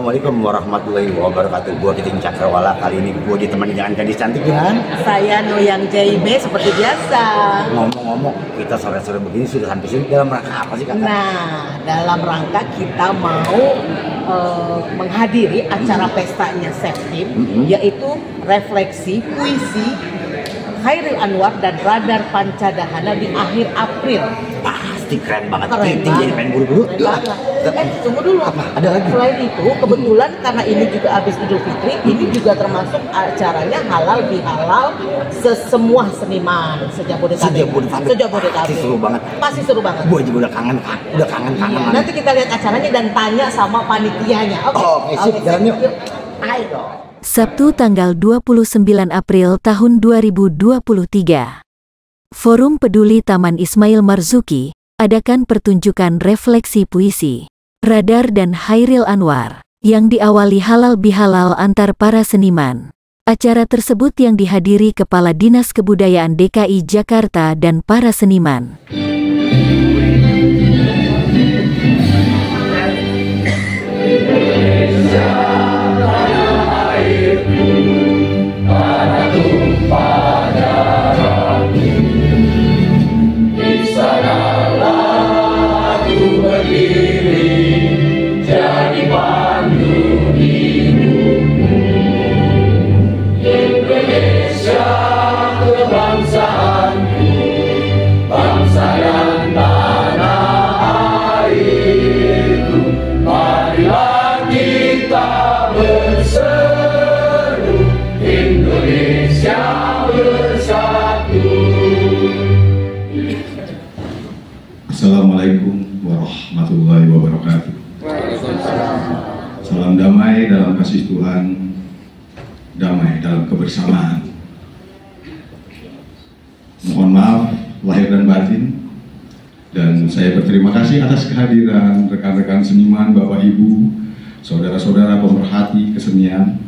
Assalamualaikum warahmatullahi wabarakatuh. Gua Titin Cakrawala. Kali ini gua ditemani dengan gadis cantik kan? Saya Noyang JB seperti biasa. Ngomong-ngomong, kita sore-sore begini sudah sampai sini dalam rangka apa sih, Kakak? Nah, dalam rangka kita mau menghadiri acara pestanya Septim, yaitu refleksi puisi Chairil Anwar dan Radar Pancadhana di akhir April. Pasti keren banget. Keren Titin jadi pengen buru-buru. Tunggu dulu. Apa? Ada lagi? Selain itu, kebetulan karena ini juga habis Idul Fitri, ini juga termasuk acaranya halal bihalal semua seniman sejabodetabek. Pasti seru banget. Pasti seru banget. Gua juga udah kangen. Iya, nanti kita lihat acaranya dan tanya sama panitianya. Oke, sip, jalan yuk. Ayo dong. Sabtu tanggal 29 April tahun 2023. Forum Peduli Taman Ismail Marzuki adakan pertunjukan refleksi puisi Radar dan Chairil Anwar yang diawali halal bihalal antar para seniman. Acara tersebut yang dihadiri Kepala Dinas Kebudayaan DKI Jakarta dan para seniman. Assalamualaikum warahmatullahi wabarakatuh. Salam damai dalam kasih Tuhan, damai dalam kebersamaan. Mohon maaf lahir dan batin, dan saya berterima kasih atas kehadiran rekan-rekan seniman, Bapak Ibu, saudara-saudara pemerhati kesenian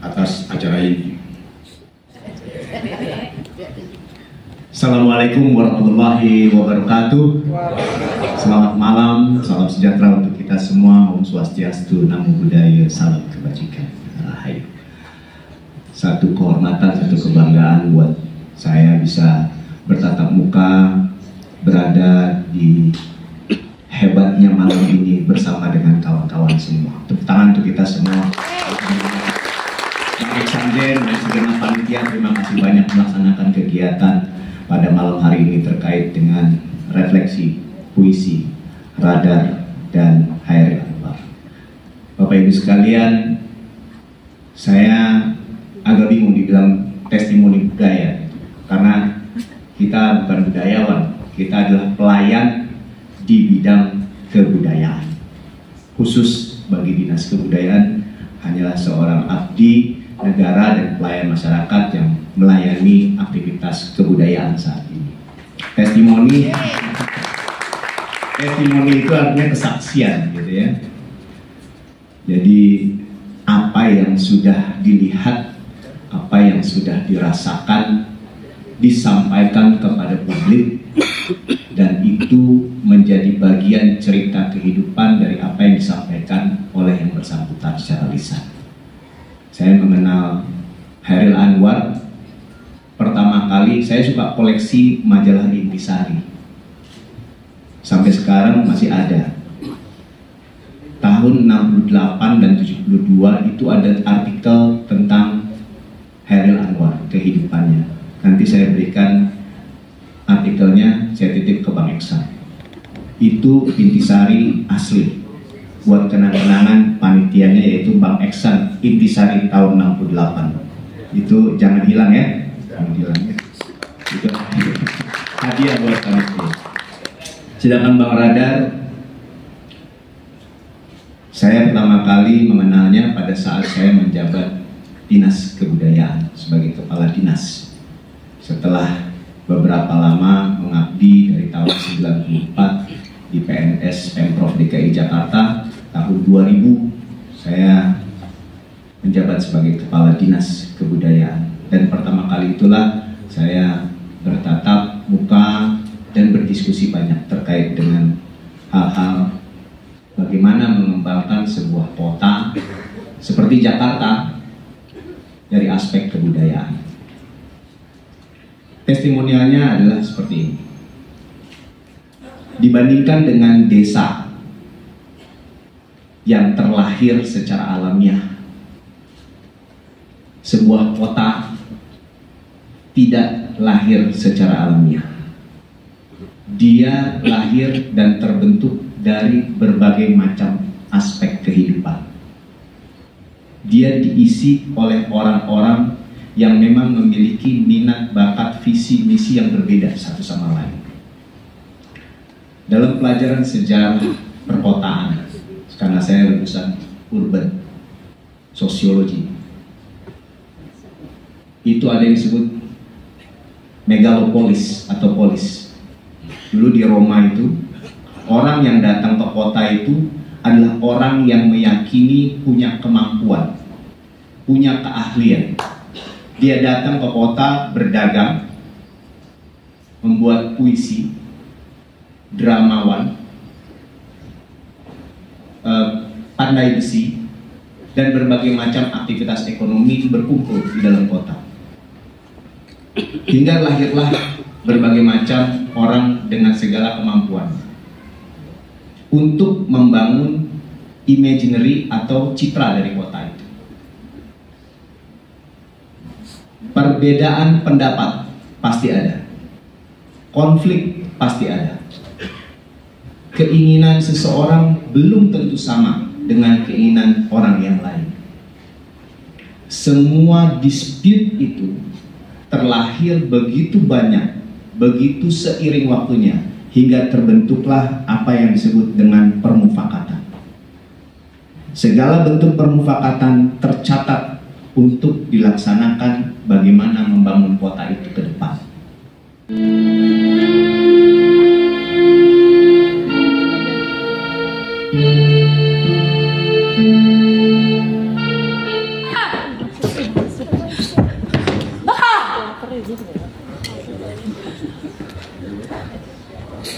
atas acara ini. Assalamualaikum warahmatullahi wabarakatuh. Selamat malam, salam sejahtera untuk kita semua. Om Swastiastu, Namo Buddhaya, salam kebajikan. Rahayu. Satu kehormatan, satu kebanggaan buat saya bisa bertatap muka, berada di hebatnya malam ini bersama dengan kawan-kawan semua. Tepuk tangan untuk kita semua. Bang Alexander dan segenap panitia, terima kasih banyak melaksanakan kegiatan pada malam hari ini terkait dengan refleksi puisi Radar dan Chairil Anwar. Bapak Ibu sekalian, saya agak bingung dibilang testimoni budaya, karena kita bukan budayawan, kita adalah pelayan di bidang kebudayaan. Khusus bagi Dinas Kebudayaan hanyalah seorang abdi negara dan pelayan masyarakat yang melayani aktivitas kebudayaan saat ini. Testimoni itu artinya kesaksian, gitu ya. Jadi apa yang sudah dilihat, apa yang sudah dirasakan, disampaikan kepada publik, dan itu menjadi bagian cerita kehidupan dari apa yang disampaikan oleh yang bersangkutan secara lisan. Saya mengenal Chairil Anwar pertama kali, saya suka koleksi majalah Intisari. Sampai sekarang masih ada. Tahun 68 dan 72 itu ada artikel tentang Chairil Anwar, kehidupannya. Nanti saya berikan artikelnya, saya titip ke Bang Eksan. Itu Intisari asli. Buat kenang-kenangan panitianya yaitu Bang Eksan, Intisari tahun 68. Itu jangan hilang ya. Jangan hilang ya. Itu hadiah buat panitia. Sedangkan Bang Radar, saya pertama kali mengenalnya pada saat saya menjabat Dinas Kebudayaan sebagai Kepala Dinas. Setelah beberapa lama mengabdi dari tahun 94 di PNS Pemprov DKI Jakarta, tahun 2000 saya menjabat sebagai Kepala Dinas Kebudayaan, dan pertama kali itulah saya bertatap muka dan berdiskusi banyak terkait dengan hal-hal bagaimana mengembangkan sebuah kota seperti Jakarta dari aspek kebudayaan. Testimonialnya adalah seperti ini. Dibandingkan dengan desa yang terlahir secara alamiah, sebuah kota tidak lahir secara alamiah. Dia lahir dan terbentuk dari berbagai macam aspek kehidupan. Dia diisi oleh orang-orang yang memang memiliki minat, bakat, visi, misi yang berbeda satu sama lain. Dalam pelajaran sejarah perkotaan, karena saya lulusan urban sosiologi, itu ada yang disebut megalopolis atau polis. Dulu di Roma itu, orang yang datang ke kota itu adalah orang yang meyakini punya kemampuan, punya keahlian. Dia datang ke kota berdagang, membuat puisi, dramawan, pandai besi, dan berbagai macam aktivitas ekonomi berkumpul di dalam kota. Hingga lahirlah berbagai macam orang dengan segala kemampuan untuk membangun imaginary atau citra dari kota itu. Perbedaan pendapat pasti ada, konflik pasti ada, keinginan seseorang belum tentu sama dengan keinginan orang yang lain. Semua dispute itu terlahir begitu banyak, begitu seiring waktunya, hingga terbentuklah apa yang disebut dengan permufakatan. Segala bentuk permufakatan tercatat untuk dilaksanakan bagaimana membangun kota itu ke depan.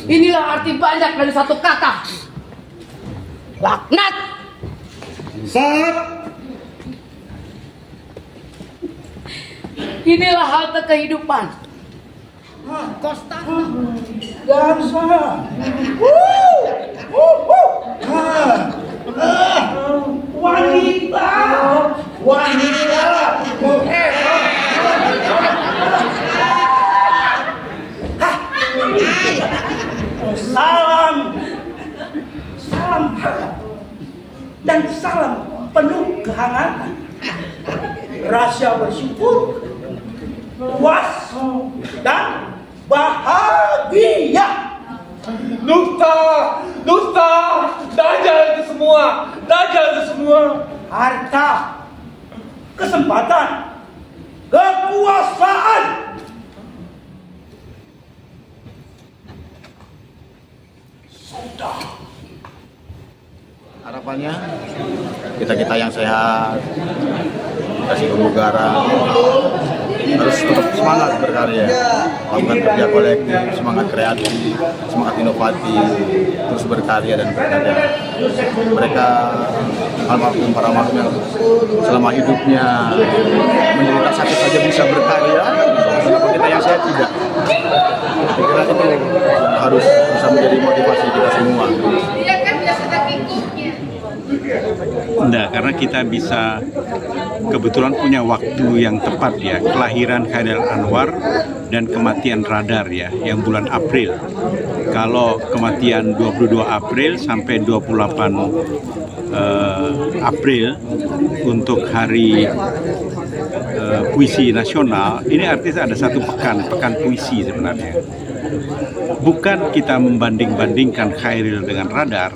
Inilah arti banyak dari satu kata. Laknat. Inilah halte kehidupan. Wanita. Salam hangat dan salam penuh kehangatan. Rasa bersyukur, puas dan bahagia. Dusta, dajjal itu semua. Harta, kesempatan, kekuasaan. Harapannya kita yang sehat, kasih kebugaran, harus tetap semangat berkarya, lakukan kerja kolektif, semangat kreatif, semangat inovatif, terus berkarya dan berkarya. Mereka almarhum para makhluk selama hidupnya menderita sakit saja bisa berkarya, kenapa kita yang sehat tidak? Saya kira itu harus bisa menjadi motivasi kita semua. Enggak, karena kita bisa kebetulan punya waktu yang tepat ya, kelahiran Khairil Anwar dan kematian Radar ya, yang bulan April. Kalau kematian 22 April sampai 28 April untuk hari puisi nasional, ini artinya ada satu pekan puisi sebenarnya. Bukan kita membanding-bandingkan Khairil dengan Radar,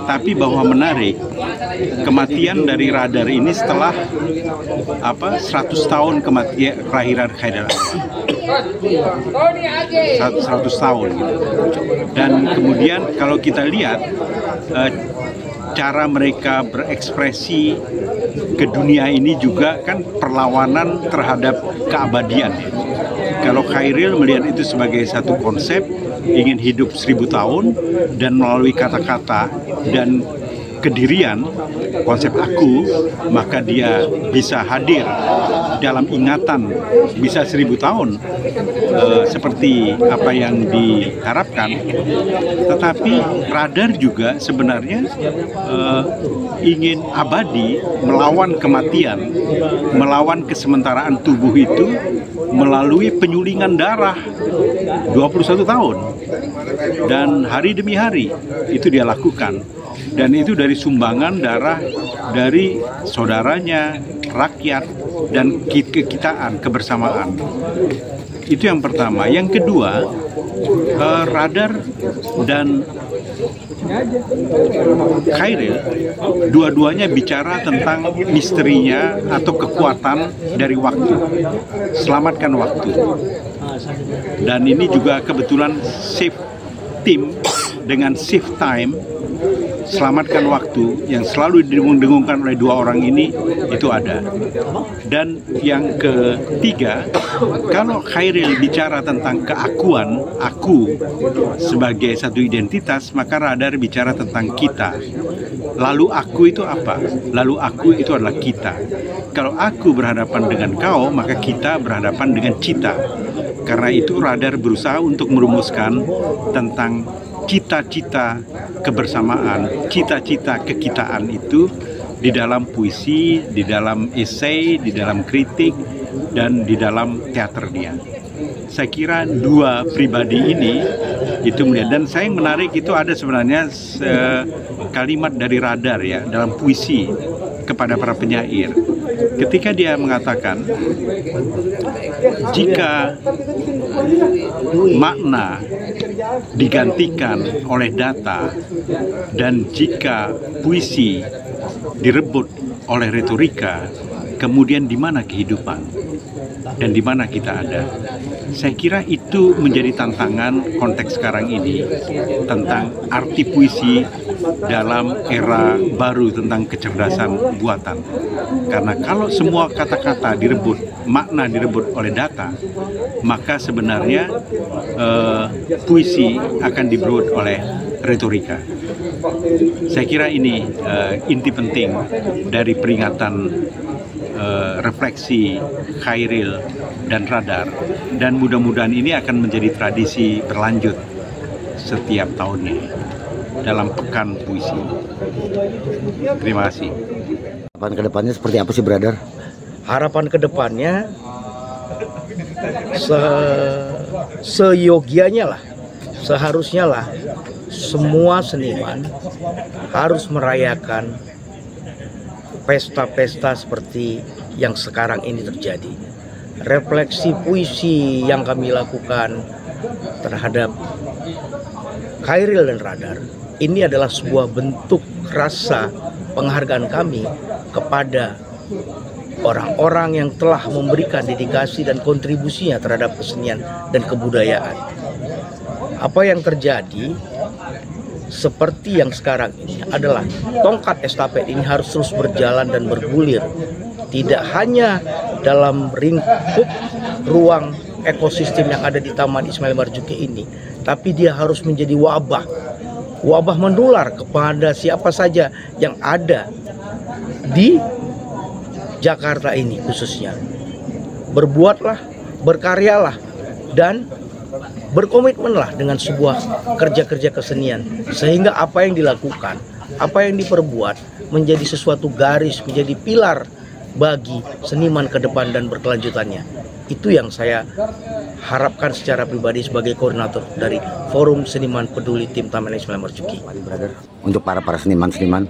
tapi bahwa menarik kematian dari Radar ini setelah 100 tahun kematian kelahiran Khairil Anwar. 100 tahun gitu. Dan kemudian kalau kita lihat cara mereka berekspresi ke dunia ini juga kan perlawanan terhadap keabadian ya. Kalau Khairil melihat itu sebagai satu konsep, ingin hidup 1000 tahun dan melalui kata-kata dan kedirian, konsep aku, maka dia bisa hadir dalam ingatan bisa 1000 tahun seperti apa yang diharapkan. Tetapi radar juga sebenarnya ingin abadi, melawan kematian, melawan kesementaraan tubuh itu melalui penyulingan darah 21 tahun. Dan hari demi hari itu dia lakukan. Dan itu dari sumbangan darah dari saudaranya, rakyat, dan kekitaan, kebersamaan. Itu yang pertama. Yang kedua, radar dan Khairil dua-duanya bicara tentang misterinya atau kekuatan dari waktu, selamatkan waktu. Dan ini juga kebetulan shift tim dengan shift time, selamatkan waktu yang selalu didengung-dengungkan oleh dua orang ini itu ada. Dan yang ketiga, kalau Khairil bicara tentang keakuan, aku sebagai satu identitas, maka radar bicara tentang kita. Lalu aku itu apa? Lalu aku itu adalah kita. Kalau aku berhadapan dengan kau, maka kita berhadapan dengan cita. Karena itu radar berusaha untuk merumuskan tentang cita-cita kebersamaan, cita-cita kekitaan itu di dalam puisi, di dalam esai, di dalam kritik, dan di dalam teater dia. Saya kira dua pribadi ini itu melihat, dan saya yang menarik itu ada sebenarnya kalimat dari radar ya dalam puisi kepada para penyair. Ketika dia mengatakan, jika makna digantikan oleh data dan jika puisi direbut oleh retorika, kemudian di mana kehidupan dan di mana kita ada? Saya kira itu menjadi tantangan konteks sekarang ini tentang arti puisi dalam era baru tentang kecerdasan buatan. Karena kalau semua kata-kata direbut, makna direbut oleh data, maka sebenarnya puisi akan direbut oleh retorika. Saya kira ini inti penting dari peringatan refleksi Khairil dan radar, dan mudah-mudahan ini akan menjadi tradisi berlanjut setiap tahunnya dalam pekan puisi. Terima kasih. Harapan kedepannya seperti apa sih, brother? Harapan kedepannya seyogianya lah, seharusnya lah semua seniman harus merayakan pesta-pesta seperti yang sekarang ini terjadi. Refleksi puisi yang kami lakukan terhadap Khairil dan radar ini adalah sebuah bentuk rasa penghargaan kami kepada orang-orang yang telah memberikan dedikasi dan kontribusinya terhadap kesenian dan kebudayaan. Apa yang terjadi seperti yang sekarang ini adalah tongkat estafet ini harus terus berjalan dan bergulir, tidak hanya dalam lingkup ruang ekosistem yang ada di Taman Ismail Marzuki ini, tapi dia harus menjadi wabah menular kepada siapa saja yang ada di Jakarta ini khususnya. Berbuatlah, berkaryalah, dan berkomitmenlah dengan sebuah kerja-kerja kesenian, sehingga apa yang dilakukan, apa yang diperbuat menjadi sesuatu garis, menjadi pilar bagi seniman ke depan dan berkelanjutannya. Itu yang saya harapkan secara pribadi sebagai koordinator dari Forum Seniman Peduli Tim Taman Ismail Marzuki. Untuk para seniman-seniman,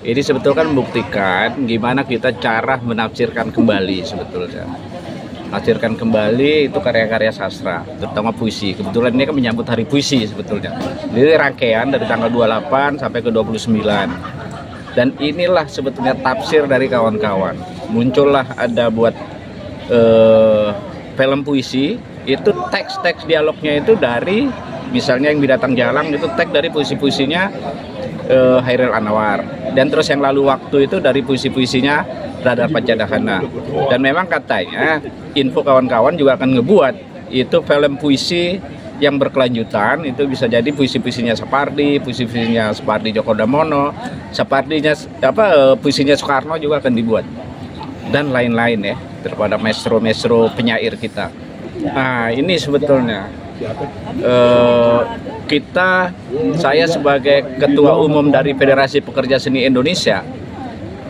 ini sebetulnya kan membuktikan gimana kita cara menafsirkan kembali sebetulnya. Menafsirkan kembali itu karya-karya sastra, terutama puisi. Kebetulan ini kan menyambut hari puisi sebetulnya. Jadi rangkaian dari tanggal 28 sampai ke 29. Dan inilah sebetulnya tafsir dari kawan-kawan. Muncullah ada buat film puisi, itu teks-teks dialognya itu dari, misalnya yang Binatang Jalang itu teks dari puisi-puisinya Khairil Anwar. Dan terus yang Lalu Waktu itu dari puisi-puisinya Radar Pancadhana. Dan memang katanya info kawan-kawan juga akan ngebuat itu film puisi yang berkelanjutan itu bisa jadi puisi-puisinya Sapardi, puisi-puisinya Sapardi Djoko Damono, puisinya Soekarno juga akan dibuat, dan lain-lain ya, terhadap maestro-maestro penyair kita. Nah ini sebetulnya saya sebagai Ketua Umum dari Federasi Pekerja Seni Indonesia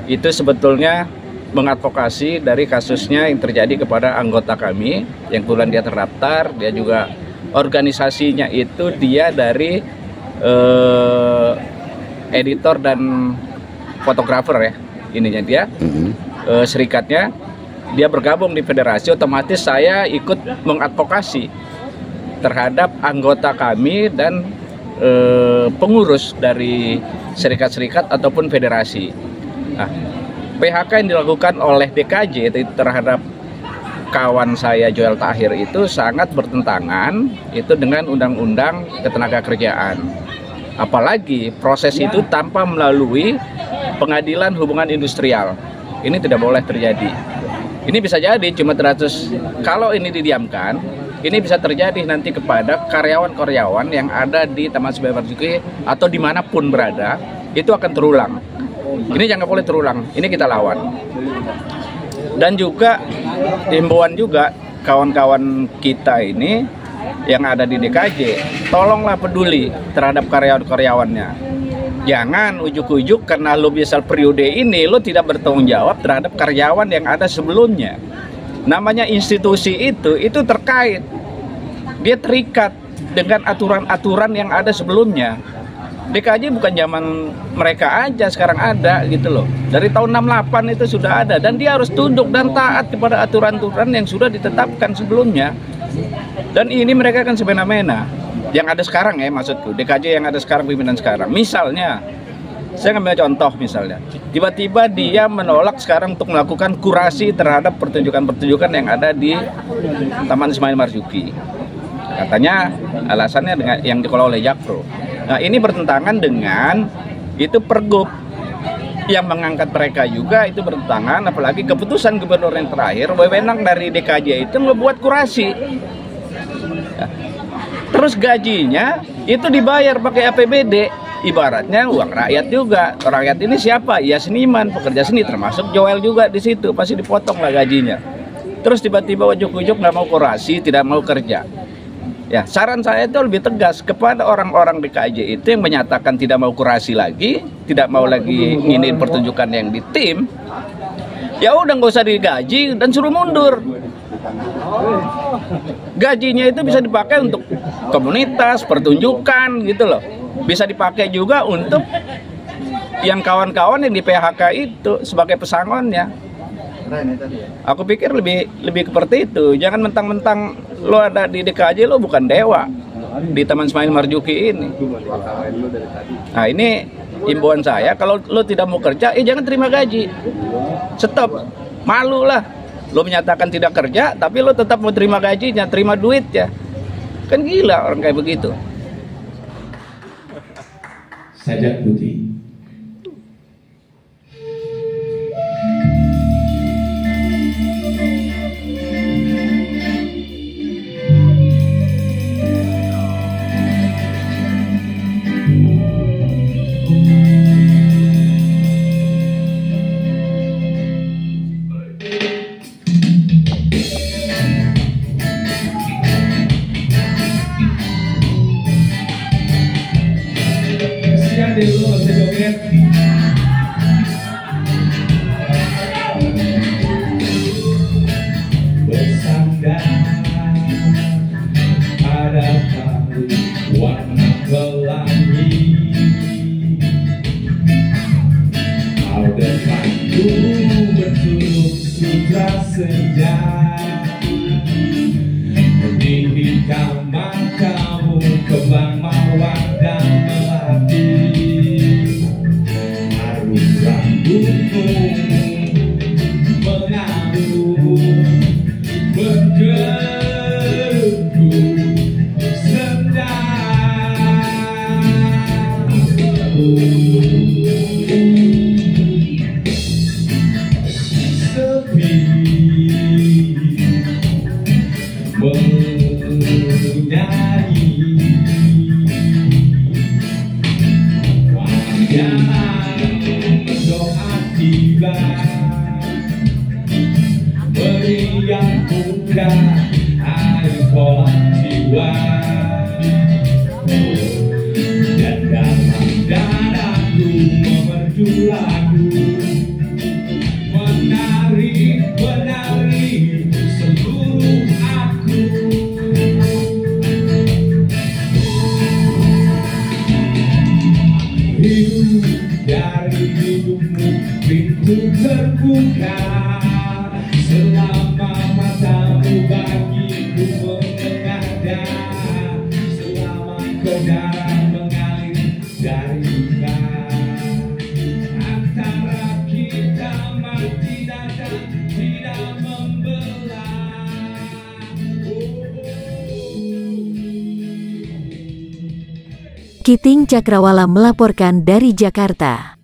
itu sebetulnya mengadvokasi dari kasusnya yang terjadi kepada anggota kami yang kebetulan dia terdaftar, dia juga organisasinya itu dia dari editor dan fotografer ya, ininya dia serikatnya, dia bergabung di federasi, otomatis saya ikut mengadvokasi terhadap anggota kami dan pengurus dari serikat-serikat ataupun federasi. Nah, PHK yang dilakukan oleh DKJ terhadap kawan saya Joel Tahir itu sangat bertentangan itu dengan Undang-Undang Ketenagakerjaan. Apalagi proses itu tanpa melalui pengadilan hubungan industrial. Ini tidak boleh terjadi. Ini bisa jadi cuma 100. Kalau ini didiamkan, ini bisa terjadi nanti kepada karyawan-karyawan yang ada di Taman Ismail Marzuki atau dimanapun berada, itu akan terulang. Ini jangan boleh terulang. Ini kita lawan. Dan juga himbauan juga kawan-kawan kita ini yang ada di DKJ, tolonglah peduli terhadap karyawan-karyawannya. Jangan ujuk-ujuk karena lo misal periode ini lo tidak bertanggung jawab terhadap karyawan yang ada sebelumnya. Namanya institusi itu terkait, dia terikat dengan aturan-aturan yang ada sebelumnya. DKJ bukan zaman mereka aja sekarang ada gitu loh. Dari tahun 68 itu sudah ada, dan dia harus tunduk dan taat kepada aturan-aturan yang sudah ditetapkan sebelumnya. Dan ini mereka kan semena-mena. Yang ada sekarang ya, maksudku DKJ yang ada sekarang, pimpinan sekarang. Misalnya, saya ngambil contoh misalnya, tiba-tiba dia menolak sekarang untuk melakukan kurasi terhadap pertunjukan-pertunjukan yang ada di Taman Ismail Marzuki. Katanya alasannya dengan yang dikelola oleh Jakpro. Nah ini bertentangan dengan itu Pergub yang mengangkat mereka juga, itu bertentangan, apalagi keputusan gubernur yang terakhir, wewenang dari DKJ itu membuat kurasi. Terus gajinya itu dibayar pakai APBD, ibaratnya uang rakyat juga. Rakyat ini siapa? Ya seniman, pekerja seni, termasuk Joel juga di situ, pasti dipotong lah gajinya. Terus tiba-tiba ujuk-ujuk nggak mau kurasi, tidak mau kerja. Ya, saran saya itu lebih tegas kepada orang-orang DKJ itu yang menyatakan tidak mau kurasi lagi, tidak mau lagi nginin pertunjukan yang di tim. Ya udah nggak usah digaji dan suruh mundur. Gajinya itu bisa dipakai untuk komunitas, pertunjukan gitu loh. Bisa dipakai juga untuk yang kawan-kawan yang di PHK itu sebagai pesangonnya. Aku pikir lebih seperti itu. Jangan mentang-mentang lo ada di DKJ, lo bukan dewa di Taman Ismail Marzuki ini. Nah ini himbauan saya, kalau lo tidak mau kerja, jangan terima gaji. Stop, malu lah. Lo menyatakan tidak kerja, tapi lo tetap mau terima gajinya, terima duit ya. Kan gila orang kayak begitu. Sajak putih. Bersandar pada tahu warna pelangi, kau depanku berturut sutra senja, di hitaman kamu kembang mawar dan melati, harum rambutmu mengadu bergerutu sedang, sepi menyanyi Jangan berdoa tiba, beri yang muda hari kolak jiwa, dan dalam dadaku memerdu lagu, menari seluruh aku. Hidup dari hidupmu pintu terbuka, selama matamu bagiku mengada, selama kau darah mengalir dari luka, antara kita mati datang tidak membelah. Kiting Cakrawala melaporkan dari Jakarta.